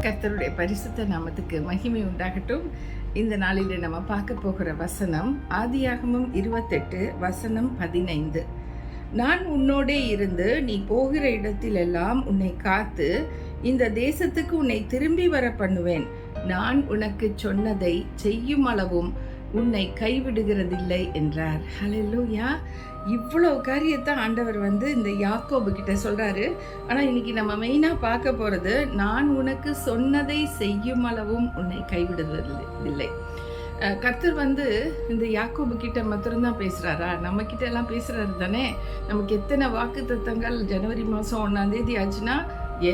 கர்த்தருடைய பரிசுத்த நாமத்துக்கு மகிமை உண்டாகட்டும். இந்த நாளில் நம்ம பார்க்க போகிற வசனம் ஆதியாகமம் 28 வசனம் 15. நான் உன்னோடே இருந்து நீ போகிற இடத்திலெல்லாம் உன்னை காத்து இந்த தேசத்துக்கு உன்னை திரும்பி வர பண்ணுவேன். நான் உனக்கு சொன்னதை செய்யும் அளவும் உன்னை கைவிடுகிறதில்லை என்றார். ஹல்லேலூயா. இவ்வளவு காரியத்தை ஆண்டவர் இந்த யாக்கோபு கிட்ட சொல்றாரு. ஆனா இன்னைக்கு நம்ம மெயினா பார்க்க போறது, நான் உனக்கு சொன்னதை செய்யும் அளவும் உன்னை கைவிடுவதில்லை. கர்த்தர் இந்த யாக்கோபு கிட்ட மாத்திரம்தான் பேசுறாரா? நம்ம கிட்ட எல்லாம் பேசுறாரு தானே. நமக்கு எத்தனை வாக்கு தத்தங்கள் ஜனவரி மாதம் 1ஆம் தேதி ஆச்சுன்னா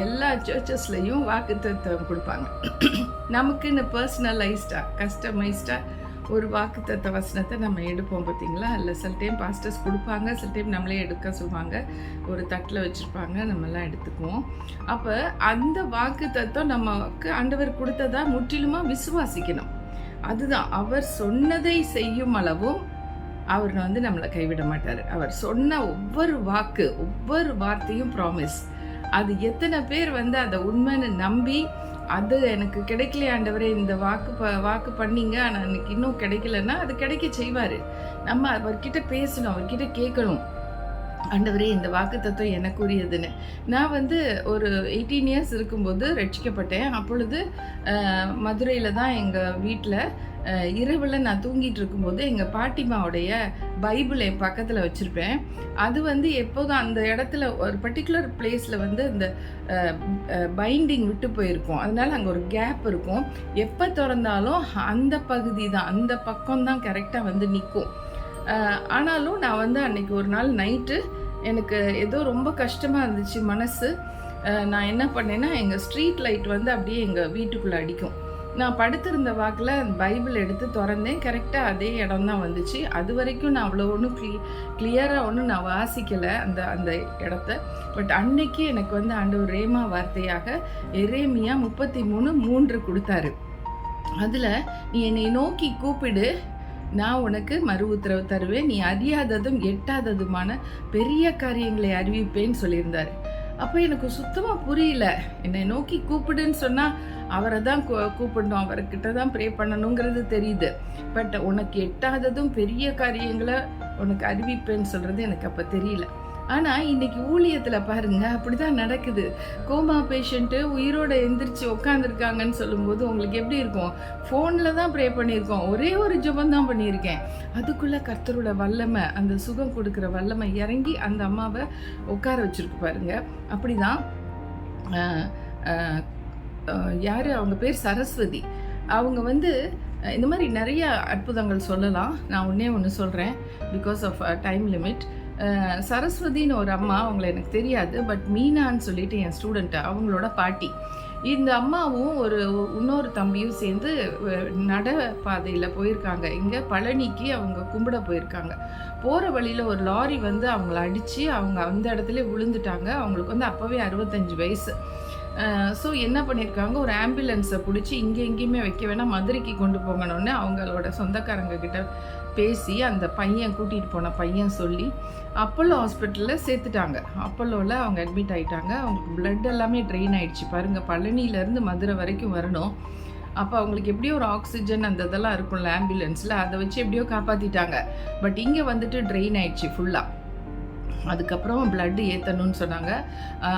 எல்லா சர்ச்சஸ்லையும் வாக்கு தத்தம் கொடுப்பாங்க. நமக்குன்னு பர்சனலைஸ்டா கஸ்டமைஸ்டா ஒரு வாக்குத்தத்த வசனத்தை நம்ம எடுப்போம் பார்த்தீங்களா? இல்லை சில டைம் பாஸ்டர்ஸ் கொடுப்பாங்க, சில டைம் நம்மளே எடுக்க சொல்லுவாங்க. ஒரு தட்டில் வச்சுருப்பாங்க, நம்மெல்லாம் எடுத்துக்குவோம். அப்போ அந்த வாக்குத்தத்தம் நமக்கு ஆண்டவர் கொடுத்ததா முற்றிலுமாக விசுவாசிக்கணும். அதுதான், அவர் சொன்னதை செய்யும் அளவும் அவர் நம்மளை கைவிட மாட்டார். அவர் சொன்ன ஒவ்வொரு வாக்கு, ஒவ்வொரு வார்த்தையும் ப்ராமிஸ். அது எத்தனை பேர் அதை உண்மைன்னு நம்பி, அது எனக்கு கிடைக்கலையே ஆண்டவரே, இந்த வாக்கு பண்ணீங்க ஆனால் எனக்கு இன்னும் கிடைக்கலன்னா அது கிடைக்க செய்வார். நம்ம அவர்கிட்ட பேசணும், அவர்கிட்ட கேட்கணும், ஆண்டவரே இந்த வாக்கு தத்துவம் எனக்கு உரியதுன்னு. நான் ஒரு 18 இயர்ஸ் இருக்கும்போது ரட்சிக்கப்பட்டேன். அப்பொழுது மதுரையில் தான் எங்கள் வீட்டில் இரவில் நான் தூங்கிட்டு இருக்கும்போது எங்கள் பாட்டிமாவுடைய பைபிள் என் பக்கத்தில் வச்சுருப்பேன். அது எப்போதும் அந்த இடத்துல ஒரு பர்டிகுலர் பிளேஸில் இந்த பைண்டிங் விட்டு போயிருக்கும். அதனால அங்கே ஒரு கேப் இருக்கும். எப்போ திறந்தாலும் அந்த பகுதி தான், அந்த பக்கம்தான் கரெக்டாக நிற்கும். ஆனாலும் நான் அன்னைக்கு ஒரு நாள் நைட்டு எனக்கு ஏதோ ரொம்ப கஷ்டமாக இருந்துச்சு மனசு. நான் என்ன பண்ணேன்னா, எங்கள் ஸ்ட்ரீட் லைட் அப்படியே எங்கள் வீட்டுக்குள்ளே அடிக்கும். நான் படுத்திருந்த வாக்கில் பைபிள் எடுத்து திறந்தேன். கரெக்டாக அதே இடம் தான் வந்துச்சு. அது வரைக்கும் நான் அவ்வளோ ஒன்றும் கிளியராக ஒன்றும் நான் வாசிக்கலை அந்த இடத்த. பட் அன்னைக்கு எனக்கு ஆண்டவர் ரேமா வார்த்தையாக எரேமியா 33:3 கொடுத்தாரு. அதில் நீ என்னை நோக்கி கூப்பிடு, நான் உனக்கு மறு உத்தரவு தருவேன், நீ அறியாததும் எட்டாததுமான பெரிய காரியங்களை அறிவிப்பேன்னு சொல்லியிருந்தார். அப்போ எனக்கு சுத்தமாக புரியல. என்னை நோக்கி கூப்பிடுன்னு சொன்னால் அவரை தான் கூப்பிடணும், அவர்கிட்ட தான் ப்ரே பண்ணணுங்கிறது தெரியுது. பட் உனக்கு எட்டாததும் பெரிய காரியங்களை உனக்கு அறிவிப்பேன்னு சொல்கிறது எனக்கு அப்போ தெரியல. ஆனால் இன்னைக்கு ஊழியத்தில் பாருங்க, அப்படிதான் நடக்குது. கோமா பேஷண்ட்டு உயிரோட எந்திரிச்சு உட்காந்துருக்காங்கன்னு சொல்லும்போது உங்களுக்கு எப்படி இருக்கும்? ஃபோனில் தான் ப்ரே பண்ணியிருக்கோம், ஒரே ஒரு ஜெபம் தான் பண்ணியிருக்கேன். அதுக்குள்ளே கர்த்தரோட வல்லமை, அந்த சுகம் கொடுக்குற வல்லமை இறங்கி அந்த அம்மாவை உட்கார வச்சுருக்கு பாருங்க. அப்படிதான் யார், அவங்க பேர் சரஸ்வதி. அவங்க இந்த மாதிரி நிறைய அற்புதங்கள் சொல்லலாம். நான் ஒன்று சொல்கிறேன், பிகாஸ் ஆஃப் டைம் லிமிட். சரஸ்வதின்னு ஒரு அம்மா, அவங்கள எனக்கு தெரியாது, பட் மீனான்னு சொல்லிட்டு என் ஸ்டூடெண்ட்டு, அவங்களோட பாட்டி. இந்த அம்மாவும் இன்னொரு தம்பியும் சேர்ந்து நடைபாதையில் போயிருக்காங்க. இங்கே பழனிக்கு அவங்க கும்பிட போயிருக்காங்க. போகிற வழியில் ஒரு லாரி அவங்கள அடித்து அவங்க அந்த இடத்துல விழுந்துட்டாங்க. அவங்களுக்கு அப்போவே 65 வயசு. ஸோ என்ன பண்ணியிருக்காங்க, ஒரு ஆம்புலன்ஸை பிடிச்சி இங்கே எங்கேயுமே வைக்க வேணாம், மதுரைக்கு கொண்டு போகணுன்னு அவங்களோட சொந்தக்காரங்க கிட்ட பேசி அந்த பையன் கூட்டிகிட்டு போன பையன் சொல்லி அப்போலோ ஹாஸ்பிட்டலில் சேர்த்துட்டாங்க. அப்போலோவில் அவங்க அட்மிட் ஆகிட்டாங்க. அவங்களுக்கு பிளட் எல்லாமே ட்ரெயின் ஆகிடுச்சு பாருங்கள். பழனியிலேருந்து மதுரை வரைக்கும் வரணும். அப்போ அவங்களுக்கு எப்படியோ ஒரு ஆக்சிஜன் அந்த இதெல்லாம் இருக்கும்ல ஆம்புலன்ஸில், அதை வச்சு எப்படியோ காப்பாற்றிட்டாங்க. பட் இங்கே ட்ரெயின் ஆகிடுச்சு ஃபுல்லாக. அதுக்கப்புறம் பிளட்டு ஏற்றணும்னு சொன்னாங்க.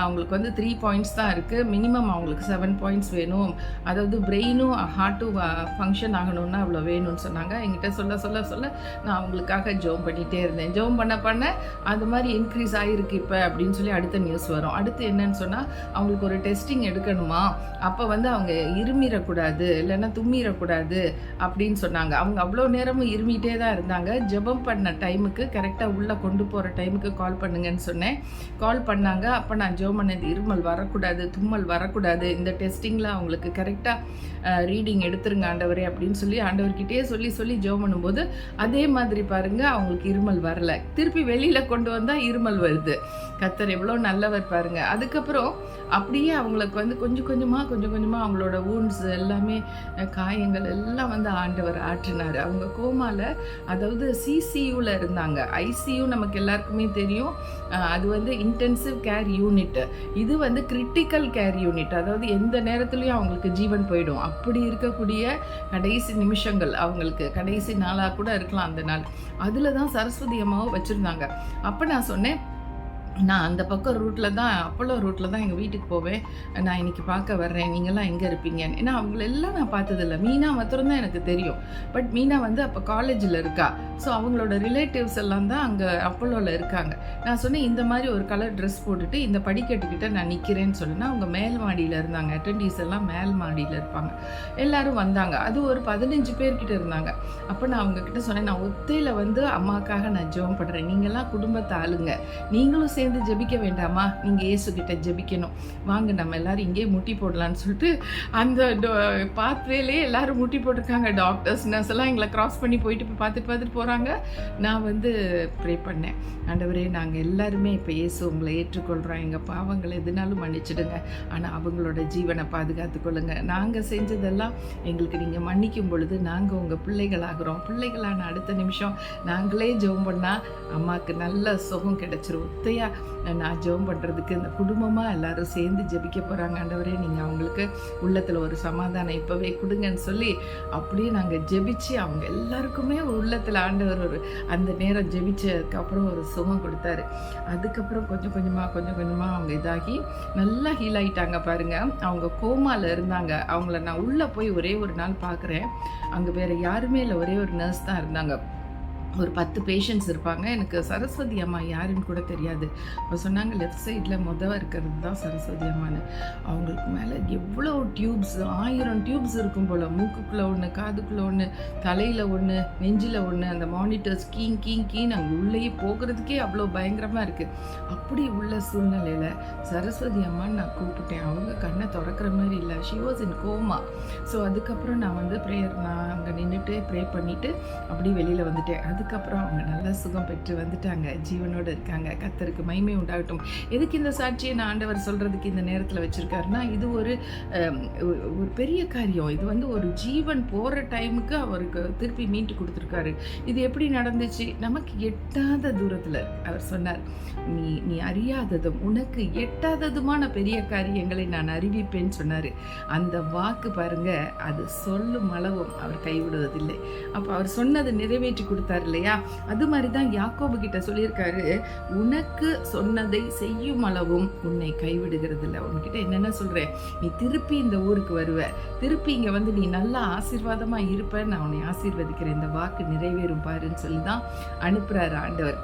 அவங்களுக்கு 3 பாயிண்ட்ஸ் தான் இருக்குது. மினிமம் அவங்களுக்கு 7 பாயிண்ட்ஸ் வேணும். அதாவது பிரெயினும் ஹார்ட்டும் ஃபங்க்ஷன் ஆகணும்னா அவ்வளோ வேணும்னு சொன்னாங்க. என்கிட்ட சொல்ல நான் அவங்களுக்காக ஜோம் பண்ணிகிட்டே இருந்தேன். ஜோம் பண்ண அது மாதிரி இன்க்ரீஸ் ஆகிருக்கு இப்போ அப்படின்னு சொல்லி அடுத்த நியூஸ் வரும். அடுத்து என்னன்னு சொன்னால், அவங்களுக்கு ஒரு டெஸ்டிங் எடுக்கணுமா, அப்போ அவங்க இருமிடக்கூடாது, இல்லைன்னா தும்மிடக்கூடாது அப்படின்னு சொன்னாங்க. அவங்க அவ்வளோ நேரமும் இருமிகிட்டே தான் இருந்தாங்க. ஜெபம் பண்ண டைமுக்கு கரெக்டாக உள்ளே கொண்டு போகிற டைமுக்கு கால் பண்ணுங்கன்னு சொன்னேன். கால் பண்ணாங்க. அப்போ நான் ஜெபம் பண்ணது, இருமல் வரக்கூடாது, தும்மல் வரக்கூடாது, இந்த டெஸ்டிங்கில் அவங்களுக்கு கரெக்டாக ரீடிங் எடுத்துருங்க ஆண்டவரே அப்படின்னு சொல்லி ஆண்டவர்கிட்டயே சொல்லி ஜெபம் பண்ணும்போது அதே மாதிரி பாருங்கள், அவங்களுக்கு இருமல் வரல. திருப்பி வெளியில் கொண்டு வந்தால் இருமல் வருது. கர்த்தர் எவ்வளோ நல்லவர் பாருங்க. அதுக்கப்புறம் அப்படியே அவங்களுக்கு வந்து கொஞ்சம் கொஞ்சமாக அவங்களோட வூண்ட்ஸ் எல்லாமே, காயங்கள் எல்லாம் வந்து ஆண்டவர் ஆற்றினார். அவங்க கோமால, அதாவது சிசியூவில் இருந்தாங்க. ஐசியூ நமக்கு எல்லாருக்குமே தெரியும், அது வந்து இன்டென்சிவ் கேர் யூனிட். இது வந்து கிரிட்டிக்கல் கேர் யூனிட், அதாவது எந்த நேரத்துலையும் அவங்களுக்கு ஜீவன் போயிடும். அப்படி இருக்கக்கூடிய கடைசி நிமிஷங்கள், அவங்களுக்கு கடைசி நாளாக கூட இருக்கலாம் அந்த நாள். அதில் தான் சரஸ்வதி அம்மாவை வச்சுருந்தாங்க. அப்போ நான் சொன்னேன், நான் அந்த பக்கம் ரூட்டில் தான், அப்போலோ ரூட்டில் தான் எங்கள் வீட்டுக்கு போவேன், நான் இன்றைக்கி பார்க்க வர்றேன், நீங்கள்லாம் எங்கே இருப்பீங்கன்னு. ஏன்னா அவங்களெல்லாம் நான் பார்த்ததில்ல. மீனா மாத்திரம்தான் எனக்கு தெரியும். பட் மீனா வந்து அப்போ காலேஜில் இருக்கா. ஸோ அவங்களோட ரிலேட்டிவ்ஸ் எல்லாம் தான் அங்கே அப்போலோவில் இருக்காங்க. நான் சொன்னேன், இந்த மாதிரி ஒரு கலர் ட்ரெஸ் போட்டுட்டு இந்த படிக்கட்டுக்கிட்ட நான் நிற்கிறேன்னு சொன்னேன்னா, அவங்க மேல் மாடியில் இருந்தாங்க. அட்டெண்டீஸ் எல்லாம் மேல் மாடியில் இருப்பாங்க. எல்லோரும் வந்தாங்க. அது ஒரு 15 பேர்கிட்ட இருந்தாங்க. அப்போ நான் அவங்கக்கிட்ட சொன்னேன், நான் ஒத்தையில் வந்து அம்மாக்காக நான் ஜெபம் பண்ணுறேன், நீங்கள்லாம் குடும்பத்தை ஆளுங்க, நீங்களும் சேர்ந்து ஜெபிக்க வேண்டாமா, நீங்கள் இயேசுகிட்ட ஜெபிக்கணும், வாங்க நம்ம எல்லாரும் இங்கே முட்டி போடலான்னு சொல்லிட்டு அந்த பாத்வேலே எல்லாரும் முட்டி போட்டிருக்காங்க. டாக்டர்ஸ் நர்ஸ் எல்லாம் எங்களை கிராஸ் பண்ணி போயிட்டு பார்த்துட்டு போகிறாங்க. நான் வந்து ப்ரே பண்ணேன், ஆண்டவரே நாங்கள் எல்லாருமே இப்போ இயேசு உங்களை ஏற்றுக்கொள்கிறோம், எங்கள் பாவங்களை எதுனாலும் மன்னிச்சிடுங்க, ஆனால் அவங்களோட ஜீவனை பாதுகாத்துக்கொள்ளுங்க, நாங்கள் செஞ்சதெல்லாம் எங்களுக்கு நீங்கள் மன்னிக்கும் பொழுது நாங்கள் உங்கள் பிள்ளைகளாகிறோம், பிள்ளைகளான அடுத்த நிமிஷம் நாங்களே ஜெபம் பண்ணால் அம்மாவுக்கு நல்ல சுகம் கிடைச்சிரும். ஒத்தையா நான் ஜெபம் பண்ணுறதுக்கு இந்த குடும்பமாக எல்லாரும் சேர்ந்து ஜெபிக்க போகிறாங்க, ஆண்டவரே நீங்கள் அவங்களுக்கு உள்ளத்தில் ஒரு சமாதானம் இப்போவே கொடுங்கன்னு சொல்லி அப்படியே நாங்கள் ஜெபிச்சு அவங்க எல்லாருக்குமே உள்ளத்தில் ஆண்டவர் ஒரு அந்த நேரம் ஜெபிச்சதுக்கப்புறம் ஒரு சுகம் கொடுத்தாரு. அதுக்கப்புறம் கொஞ்சம் கொஞ்சமாக அவங்க இதாகி நல்லா ஹீல் ஆகிட்டாங்க பாருங்கள். அவங்க கோமாவில் இருந்தாங்க. அவங்கள நான் உள்ளே போய் ஒரே ஒரு நாள் பார்க்குறேன். அங்கே வேறு யாருமே இல்லை, ஒரே ஒரு நர்ஸ் தான் இருந்தாங்க. ஒரு 10 பேஷண்ட்ஸ் இருப்பாங்க. எனக்கு சரஸ்வதி அம்மா யாருன்னு கூட தெரியாது. அவங்க சொன்னாங்க, லெஃப்ட் சைடில் இருக்கிறது தான் சரஸ்வதி அம்மான்னு. அவங்களுக்கு மேலே எவ்வளோ டியூப்ஸ், 1000 டியூப்ஸ் இருக்கும் போல். மூக்குக்குள்ளே ஒன்று, காதுக்குள்ளே ஒன்று, தலையில் ஒன்று, நெஞ்சில் ஒன்று. அந்த மானிட்டர்ஸ் கீன்னு அங்கே உள்ளேயே போகிறதுக்கே அவ்வளோ பயங்கரமாக இருக்குது. அப்படி உள்ள சூழ்நிலையில் சரஸ்வதி அம்மான்னு நான் கூப்பிட்டேன். அவங்க கண்ணை திறக்கிற மாதிரி இல்லை, she was in coma. So அதுக்கப்புறம் நான் வந்து நான் அங்கே நின்றுட்டு ப்ரே பண்ணிவிட்டு அப்படி வெளியில் வந்துட்டேன். அதுக்கப்புறம் அவங்க நல்லா சுகம் பெற்று வந்துட்டாங்க, ஜீவனோடு இருக்காங்க. கர்த்தருக்கு மகிமை உண்டாகட்டும். எதுக்கு இந்த சாட்சியை நான் ஆண்டவர் சொல்கிறதுக்கு இந்த நேரத்தில் வச்சுருக்காருன்னா, இது ஒரு பெரிய காரியம். இது வந்து ஒரு ஜீவன் போகிற டைமுக்கு அவருக்கு திருப்பி மீட்டு கொடுத்துருக்காரு. இது எப்படி நடந்துச்சு? நமக்கு எட்டாத தூரத்தில் அவர் சொன்னார், நீ அறியாததும் உனக்கு எட்டாததுமான பெரிய காரியங்களை நான் அறிவிப்பேன்னு சொன்னார். அந்த வாக்கு பாருங்க, அது சொல்லும் அளவும் அவர் கைவிடுவதில்லை. அப்போ அவர் சொன்னதை நிறைவேற்றி கொடுத்தாரு இல்லையா? அது மாதிரி தான் யாக்கோபு கிட்ட சொல்லியிருக்காரு, உனக்கு சொன்னதை செய்யும் அளவும் உன்னை கைவிடுகிறது இல்லை. உன்கிட்ட என்னென்ன சொல்கிறேன், நீ திருப்பி இந்த ஊருக்கு வருவ, திருப்பி இங்கே வந்து நீ நல்லா ஆசீர்வாதமாக இருப்ப, நான் உன்னை ஆசீர்வதிக்கிறேன், இந்த வாக்கு நிறைவேறும் பாருன்னு சொல்லி தான் அனுப்புகிறார் ஆண்டவர்.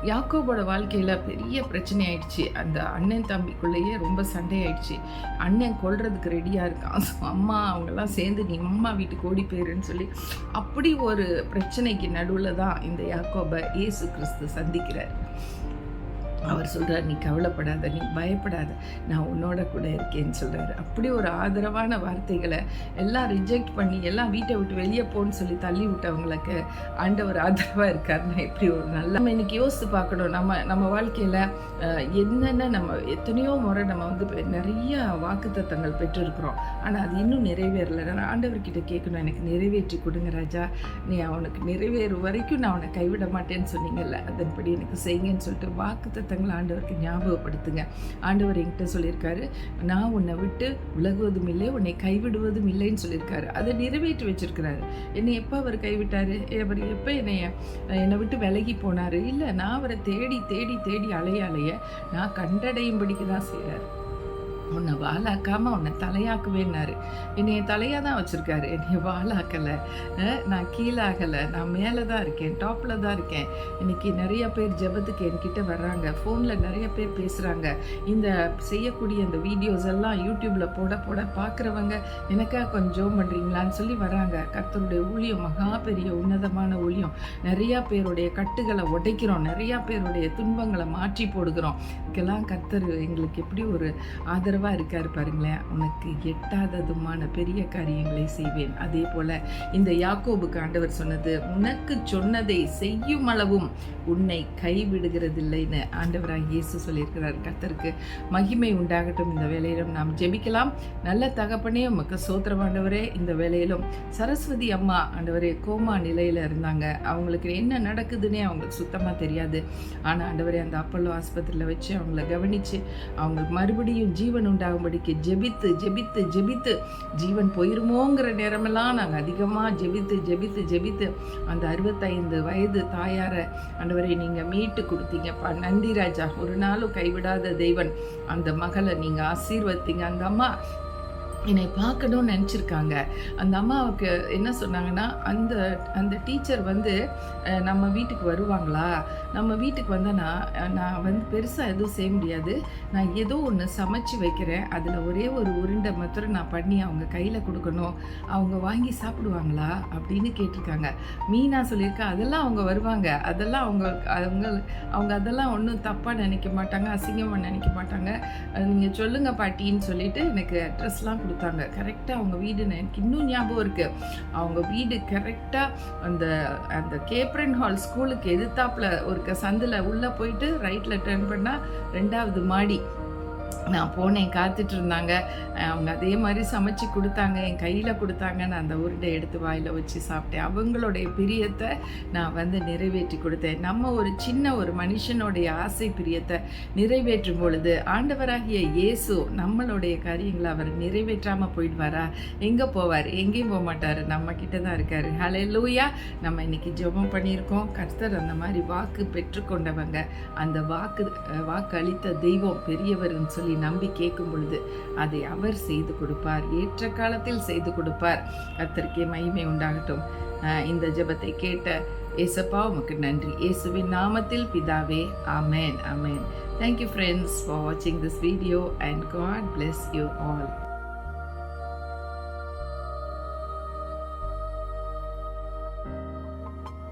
யாக்கோபோட வாழ்க்கையில் பெரிய பிரச்சனை ஆயிடுச்சு. அந்த அண்ணன் தம்பிக்குள்ளேயே ரொம்ப சண்டை ஆயிடுச்சு. அண்ணன் கொல்றதுக்கு ரெடியாக இருக்கான். அம்மா அவங்கெல்லாம் சேர்ந்து நீ அம்மா வீட்டுக்கு ஓடி போயிருன்னு சொல்லி அப்படி ஒரு பிரச்சனைக்கு நடுவில் தான் இந்த யாக்கோபை இயேசு கிறிஸ்து சந்திக்கிறார். அவர் சொல்கிறார், நீ கவலைப்படாத, நீ பயப்படாத, நான் உன்னோட கூட இருக்கேன்னு சொல்கிறாரு. அப்படி ஒரு ஆதரவான வார்த்தைகளை எல்லாம் ரிஜெக்ட் பண்ணி எல்லாம் வீட்டை விட்டு வெளியே போன்னு சொல்லி தள்ளி விட்டவங்களுக்கு ஆண்டவர் ஆதரவாக இருக்காருன்னா எப்படி ஒரு நல்ல. நம்ம இன்னைக்கு யோசித்து பார்க்கணும், நம்ம வாழ்க்கையில் என்னென்ன நம்ம எத்தனையோ முறை நம்ம வந்து நிறைய வாக்குத்தத்தங்கள் பெற்றிருக்கிறோம், ஆனால் அது இன்னும் நிறைவேறலை. நான் ஆண்டவர்கிட்ட கேட்கணும், எனக்கு நிறைவேற்றி கொடுங்க ராஜா, நீ அவனுக்கு நிறைவேறும் வரைக்கும் நான் அவனை கைவிட மாட்டேன்னு சொன்னீங்கல்ல, அதன்படி எனக்கு செய்யுங்கன்னு சொல்லிட்டு வாக்குத்தத்தங்கள் ஆண்டவருக்கு ஞாபகப்படுத்துங்க. ஆண்டவர் என்கிட்ட சொல்லியிருக்காரு, நான் உன்னை விட்டு விலகுவதும் இல்லை, உன்னை கைவிடுவதும் இல்லைன்னு சொல்லியிருக்காரு. அதை நிறைவேற்றி வச்சிருக்கிறாரு. என்னை எப்போ அவர் கைவிட்டாரு? அவர் எப்போ என்னை விட்டு விலகி போனாரு? இல்லை, நான் அவரை தேடி தேடி தேடி அலைய நான் கண்டடையும்படிக்கு தான் செய்கிறார். உன்னை வாழாக்காமல் உன்னை தலையாக்குவேன்னாரு. என்னைய தலையாக தான் வச்சுருக்காரு, என்னைய வாழாக்கலை, நான் கீழாகலை, நான் மேலே தான் இருக்கேன், டாப்பில் தான் இருக்கேன். இன்றைக்கி நிறைய பேர் ஜெபத்துக்கு என்கிட்ட வர்றாங்க, ஃபோனில் நிறைய பேர் பேசுகிறாங்க. இந்த செய்யக்கூடிய இந்த வீடியோஸ் எல்லாம் யூடியூப்பில் போட பார்க்குறவங்க எனக்காக கொஞ்சம் பண்ணுறீங்களான்னு சொல்லி வராங்க. கர்த்தருடைய ஊழியம் மகா பெரிய உன்னதமான ஊழியம். நிறையா பேருடைய கட்டுகளை உடைக்கிறோம், நிறையா பேருடைய துன்பங்களை மாற்றி போடுகிறோம். இதுக்கெல்லாம் கர்த்தர் எங்களுக்கு எப்படி ஒரு ஆதரவு ஆதரவாக இருக்கார் பாருங்களேன். உனக்கு எட்டாததுமான பெரிய காரியங்களை செய்வேன். அதே போல் இந்த யாக்கோபுக்கு ஆண்டவர் சொன்னது, உனக்கு சொன்னதை செய்யும் அளவும் உன்னை கைவிடுகிறதில்லைன்னு ஆண்டவராக இயேசு சொல்லியிருக்கிறார். கர்த்தருக்கு மகிமை உண்டாகட்டும். இந்த வேலையிலும் நாம் ஜெபிக்கலாம். நல்ல தகப்பனே, உமக்கு சோத்திரம் ஆண்டவரே. இந்த வேலையிலும் சரஸ்வதி அம்மா ஆண்டவரே கோமா நிலையில் இருந்தாங்க. அவங்களுக்கு என்ன நடக்குதுன்னே அவங்களுக்கு சுத்தமாக தெரியாது. ஆனால் ஆண்டவரே அந்த அப்பல்லோ ஆஸ்பத்திரியில் வச்சு அவங்கள கவனித்து அவங்களுக்கு மறுபடியும் ஜீவன் உண்டாகும்படிக்கு ஜெபித்து ஜெபித்து ஜெபித்து ஜீவன் போயிருமோங்கிற நேரமெல்லாம் நாங்கள் அதிகமாக ஜெபித்து ஜெபித்து ஜெபித்து அந்த 65 வயது தாயாரை ஆண்டவரை நீங்கள் மீட்டு கொடுத்தீங்கப்பா. நன்றி ராஜா. ஒரு நாளும் கைவிடாத தெய்வன். அந்த மகளை நீங்கள் ஆசீர்வதிங்க. அந்த அம்மா என்னை பார்க்கணும்னு நினச்சிருக்காங்க. அந்த அம்மாவுக்கு என்ன சொன்னாங்கன்னா, அந்த டீச்சர் வந்து நம்ம வீட்டுக்கு வருவாங்களா, நம்ம வீட்டுக்கு வந்தால் நான் வந்து பெருசாக எதுவும் செய்ய முடியாது, நான் ஏதோ ஒன்று சமைச்சு வைக்கிறேன், அதில் ஒரே ஒரு உருண்டை மாத்திரம் நான் பண்ணி அவங்க கையில் கொடுக்கணும், அவங்க வாங்கி சாப்பிடுவாங்களா அப்படின்னு கேட்டிருக்காங்க. மீனா சொல்லியிருக்கா, அதெல்லாம் அவங்க வருவாங்க, அதெல்லாம் அவங்க அதெல்லாம் ஒன்றும் தப்பாக நினைக்க மாட்டாங்க, அசிங்கமாக நினைக்க மாட்டாங்க, நீங்கள் சொல்லுங்கள் பாட்டின்னு சொல்லிட்டு எனக்கு அட்ரஸ்லாம் கொடுத்தாங்க. கரெக்டாக அவங்க வீடு எனக்கு இன்னும் ஞாபகம் இருக்குது. அவங்க வீடு கரெக்டாக அந்த கேப்ரன் ஹால் ஸ்கூலுக்கு எதிர்த்தாப்புல ஒரு சந்தில் உள்ளே போயிட்டு ரைட்டில் டர்ன் பண்ணால் 2வது மாடி. நான் போனேன், காத்துட்டு இருந்தாங்க. அவங்க அதே மாதிரி சமைச்சு கொடுத்தாங்க, என் கையில் கொடுத்தாங்க. நான் அந்த உருண்டை எடுத்து வாயில் வச்சு சாப்பிட்டேன். அவங்களுடைய பிரியத்தை நான் வந்து நிறைவேற்றி கொடுத்தேன். நம்ம ஒரு சின்ன ஒரு மனுஷனுடைய ஆசை பிரியத்தை நிறைவேற்றும் பொழுது ஆண்டவராகிய இயேசு நம்மளுடைய காரியங்களை அவர் நிறைவேற்றாமல் போயிடுவாரா? எங்கே போவார்? எங்கேயும் போக மாட்டார், நம்ம கிட்ட தான் இருக்கார். ஹல்லேலூயா. நம்ம இன்னைக்கு ஜெபம் பண்ணியிருக்கோம். கர்த்தர் அந்த மாதிரி வாக்கு பெற்றுக்கொண்டவங்க. அந்த வாக்கு அளித்த தெய்வம் பெரியவர்னு சொல்லி நம்பி கேட்கும் பொழுது அதை அவர் செய்து கொடுப்பார். ஏற்ற காலத்தில் செய்து கொடுப்பார். கர்த்தருக்கே மகிமை உண்டாகட்டும். இந்த ஜெபத்தை கேட்ட ஏசப்பா உமக்கு நன்றி. இயேசுவின் நாமத்தில் பிதாவே, ஆமென், ஆமென். Thank you friends for watching this video and God bless you all.